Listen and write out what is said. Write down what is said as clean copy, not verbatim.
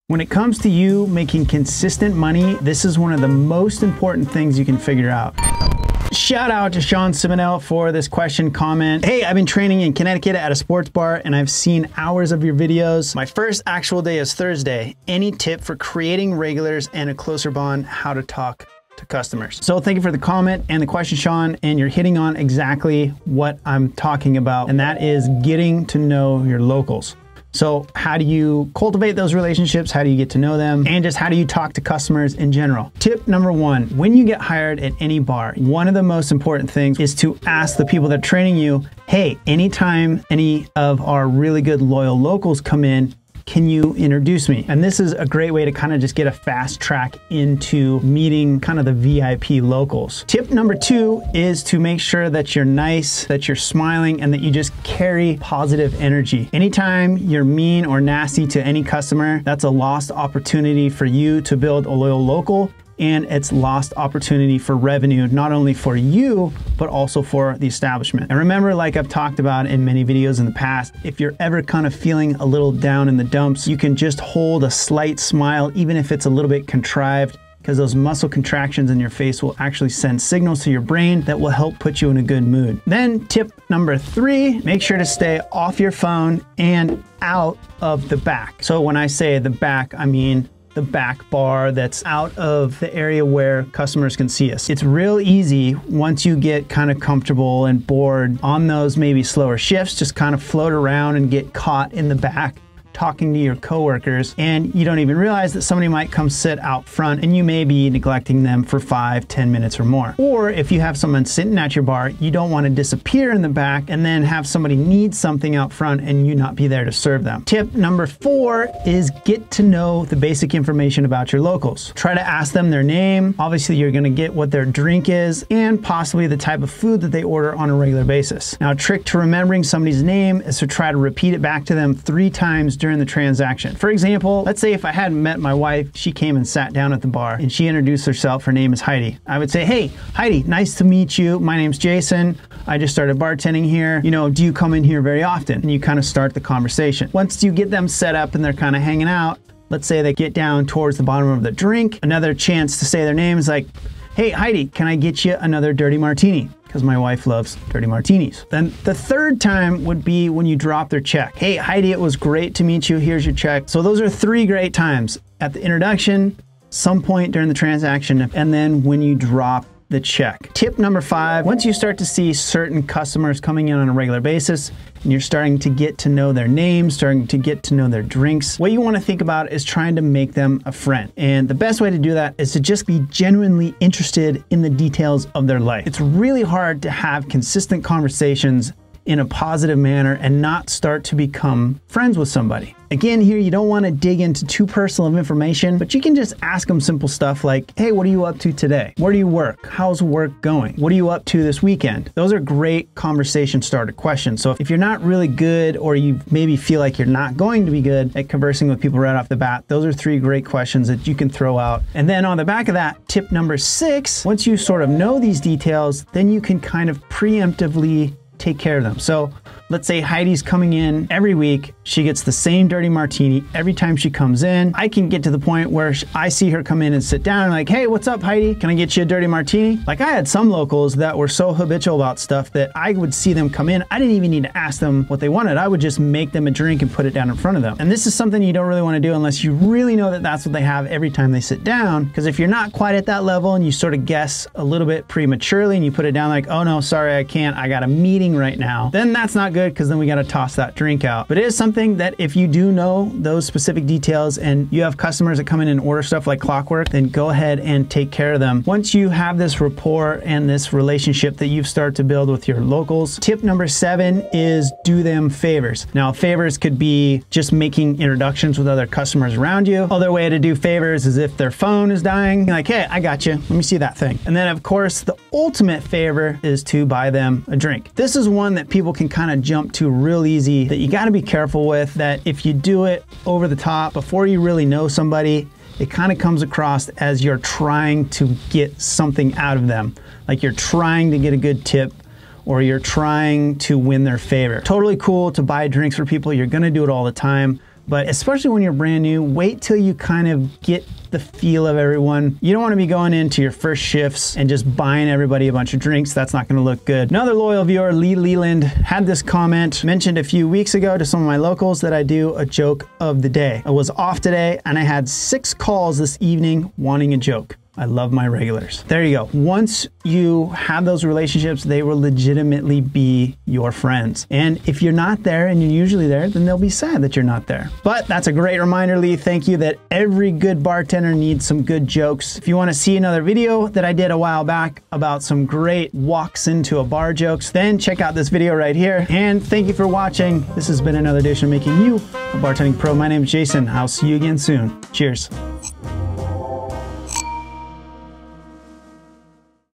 When it comes to you making consistent money, this is one of the most important things you can figure out. Shout out to Sean Simonell for this question comment. Hey, I've been training in Connecticut at a sports bar and I've seen hours of your videos. My first actual day is Thursday. Any tip for creating regulars and a closer bond, how to talk to customers? So thank you for the comment and the question, Sean, and you're hitting on exactly what I'm talking about, and that is getting to know your locals. So how do you cultivate those relationships? How do you get to know them? And just how do you talk to customers in general? Tip number one, when you get hired at any bar, one of the most important things is to ask the people that are training you, hey, anytime any of our really good loyal locals come in, can you introduce me? And this is a great way to kind of just get a fast track into meeting kind of the VIP locals. Tip number two is to make sure that you're nice, that you're smiling, and that you just carry positive energy. Anytime you're mean or nasty to any customer, that's a lost opportunity for you to build a loyal local, and it's lost opportunity for revenue, not only for you, but also for the establishment. And remember, like I've talked about in many videos in the past, if you're ever kind of feeling a little down in the dumps, you can just hold a slight smile, even if it's a little bit contrived, because those muscle contractions in your face will actually send signals to your brain that will help put you in a good mood. Then tip number three, make sure to stay off your phone and out of the back. So when I say the back, I mean the back bar that's out of the area where customers can see us. It's real easy once you get kind of comfortable and bored on those maybe slower shifts, just kind of float around and get caught in the back talking to your coworkers, and you don't even realize that somebody might come sit out front and you may be neglecting them for 5-10 minutes or more. Or if you have someone sitting at your bar, you don't want to disappear in the back and then have somebody need something out front and you not be there to serve them. Tip number four is get to know the basic information about your locals. Try to ask them their name. Obviously, you're going to get what their drink is and possibly the type of food that they order on a regular basis. Now, a trick to remembering somebody's name is to try to repeat it back to them 3 times during the transaction. For example, let's say if I hadn't met my wife, she came and sat down at the bar and she introduced herself. Her name is Heidi. I would say, hey, Heidi, nice to meet you. My name's Jason. I just started bartending here. You know, do you come in here very often? And you kind of start the conversation. Once you get them set up and they're kind of hanging out, let's say they get down towards the bottom of the drink, another chance to say their name is like, hey, Heidi, can I get you another dirty martini? Because my wife loves dirty martinis. Then the third time would be when you drop their check. Hey, Heidi, it was great to meet you. Here's your check. So those are 3 great times: at the introduction, some point during the transaction, and then when you drop the check. Tip number 5, once you start to see certain customers coming in on a regular basis and you're starting to get to know their names, starting to get to know their drinks, what you want to think about is trying to make them a friend. And the best way to do that is to just be genuinely interested in the details of their life. It's really hard to have consistent conversations in a positive manner and not start to become friends with somebody. Again, here you don't want to dig into too personal of information, but you can just ask them simple stuff like, hey, what are you up to today? Where do you work? How's work going? What are you up to this weekend? Those are great conversation starter questions. So if you're not really good, or you maybe feel like you're not going to be good at conversing with people right off the bat, those are 3 great questions that you can throw out. And then on the back of that, tip number 6, once you sort of know these details, then you can kind of preemptively take care of them. So let's say Heidi's coming in every week. She gets the same dirty martini every time she comes in. I can get to the point where I see her come in and sit down and like, hey, what's up, Heidi? Can I get you a dirty martini? Like, I had some locals that were so habitual about stuff that I would see them come in. I didn't even need to ask them what they wanted. I would just make them a drink and put it down in front of them. And this is something you don't really want to do unless you really know that that's what they have every time they sit down. Because if you're not quite at that level and you sort of guess a little bit prematurely and you put it down like, oh no, sorry, I can't. I got a meeting right now. Then that's not good, because then we got to toss that drink out. But it is something that if you do know those specific details and you have customers that come in and order stuff like clockwork, then go ahead and take care of them. Once you have this rapport and this relationship that you've started to build with your locals, tip number 7 is do them favors. Now, favors could be just making introductions with other customers around you. Other way to do favors is if their phone is dying, like, hey, I got you. Let me see that thing. And then of course, the ultimate favor is to buy them a drink. This is one that people can kind of jump to real easy, that you got to be careful with, that if you do it over the top before you really know somebody, it kind of comes across as you're trying to get something out of them. Like you're trying to get a good tip, or you're trying to win their favor. Totally cool to buy drinks for people. You're going to do it all the time. But especially when you're brand new, wait till you kind of get the feel of everyone. You don't want to be going into your first shifts and just buying everybody a bunch of drinks. That's not going to look good. Another loyal viewer, Lee Leland, had this comment, mentioned a few weeks ago to some of my locals that I do a joke of the day. I was off today and I had 6 calls this evening wanting a joke. I love my regulars. There you go. Once you have those relationships, they will legitimately be your friends. And if you're not there and you're usually there, then they'll be sad that you're not there. But that's a great reminder, Lee. Thank you, that every good bartender needs some good jokes. If you want to see another video that I did a while back about some great walks into a bar jokes, then check out this video right here. And thank you for watching. This has been another edition of Making You a Bartending Pro. My name is Jason. I'll see you again soon. Cheers.